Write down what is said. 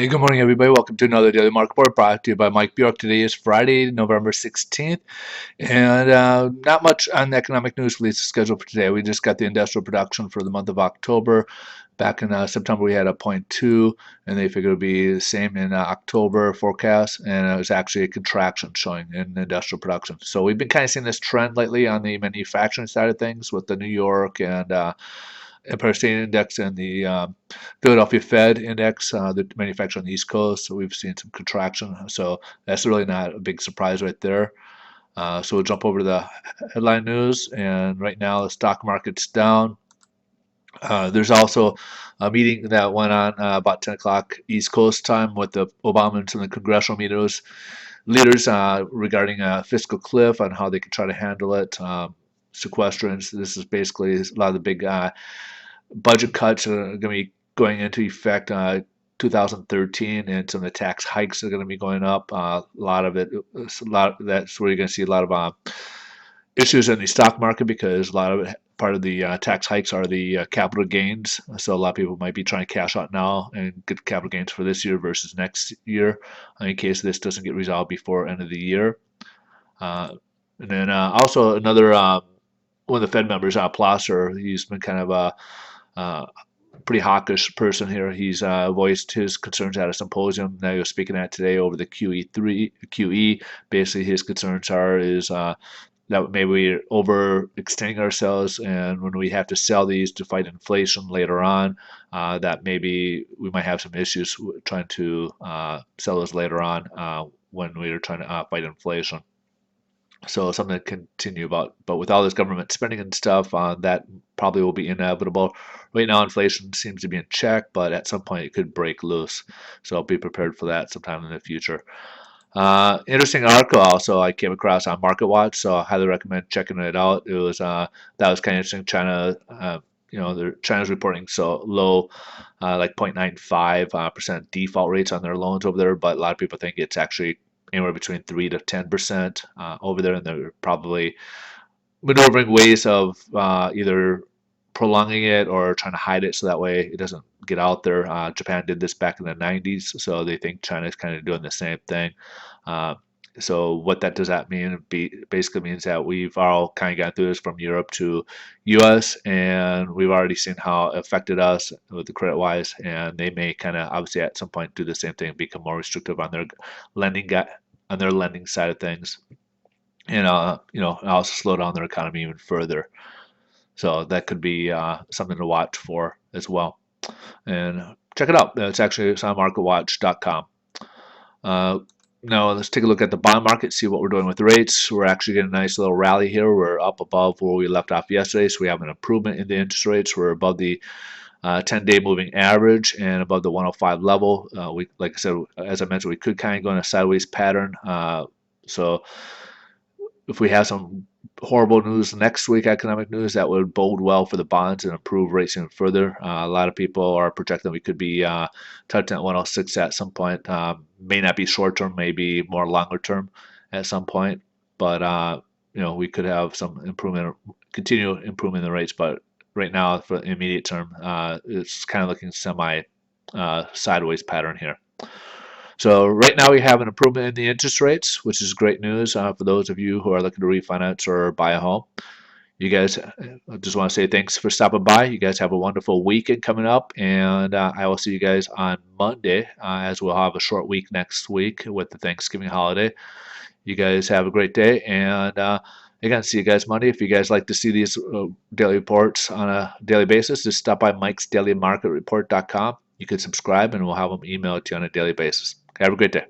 Hey, good morning, everybody. Welcome to another Daily Market Report brought to you by Mike Bjork. Today is Friday, November 16th, and not much on economic news release scheduled for today. We just got the industrial production for the month of October. Back in September, we had a 0.2, and they figured it would be the same in October forecast, and it was actually a contraction showing in industrial production. So we've been kind of seeing this trend lately on the manufacturing side of things with the New York and Empire State Index and the Philadelphia Fed Index, the manufacturing on the East Coast. So we've seen some contraction. So that's really not a big surprise right there. So we'll jump over to the headline news. And right now, the stock market's down. There's also a meeting that went on about 10 o'clock East Coast time with the Obama and some of the congressional leaders regarding a fiscal cliff on how they could try to handle it. Sequestrants. This is basically a lot of the big budget cuts are going to be going into effect 2013, and some of the tax hikes are going to be going up. A lot of it, that's where you're going to see a lot of issues in the stock market because a lot of it, part of the tax hikes are the capital gains. So a lot of people might be trying to cash out now and get capital gains for this year versus next year, in case this doesn't get resolved before end of the year. And then also another one of the Fed members, Plosser, he's been kind of a pretty hawkish person here. He's voiced his concerns at a symposium that he was speaking at today over the QE. Basically, his concerns is that maybe we're overextending ourselves, and when we have to sell these to fight inflation later on, that maybe we might have some issues trying to sell those later on when we're trying to fight inflation. So something to continue about. But with all this government spending and stuff, that probably will be inevitable. Right now, inflation seems to be in check, but at some point it could break loose. So be prepared for that sometime in the future. Interesting article also I came across on MarketWatch, so I highly recommend checking it out. It was that was kind of interesting. China's reporting so low, like 0.95% default rates on their loans over there, but a lot of people think it's actually anywhere between 3 to 10% over there, and they're probably maneuvering ways of either prolonging it or trying to hide it so that way it doesn't get out there. Japan did this back in the 90s, so they think China's kind of doing the same thing. So what that does that mean? Basically means that we've all kind of gone through this from Europe to U.S. and we've already seen how it affected us with the credit wise, and they may kind of obviously at some point do the same thing, become more restrictive on their lending side of things, and also slow down their economy even further. So that could be something to watch for as well. And check it out. It's on MarketWatch.com. Now let's take a look at the bond market, see what we're doing with the rates. We're actually getting a nice little rally here. We're up above where we left off yesterday, so we have an improvement in the interest rates. We're above the 10-day moving average and above the 105 level. Like I said, as I mentioned, we could kind of go in a sideways pattern. So if we have some horrible news next week, economic news, that would bode well for the bonds and improve rates even further. A lot of people are projecting we could be touching at 106 at some point. May not be short term, maybe more longer term at some point. But we could have some improvement, continue improvement in the rates. But right now, for the immediate term, it's kind of looking semi sideways pattern here. So right now we have an improvement in the interest rates, which is great news for those of you who are looking to refinance or buy a home. You guys, I just want to say thanks for stopping by. You guys have a wonderful weekend coming up, and I will see you guys on Monday as we'll have a short week next week with the Thanksgiving holiday. You guys have a great day, and again, see you guys Monday. If you guys like to see these daily reports on a daily basis, just stop by Mike'sDailyMarketReport.com. You can subscribe, and we'll have them emailed to you on a daily basis. Have a great day.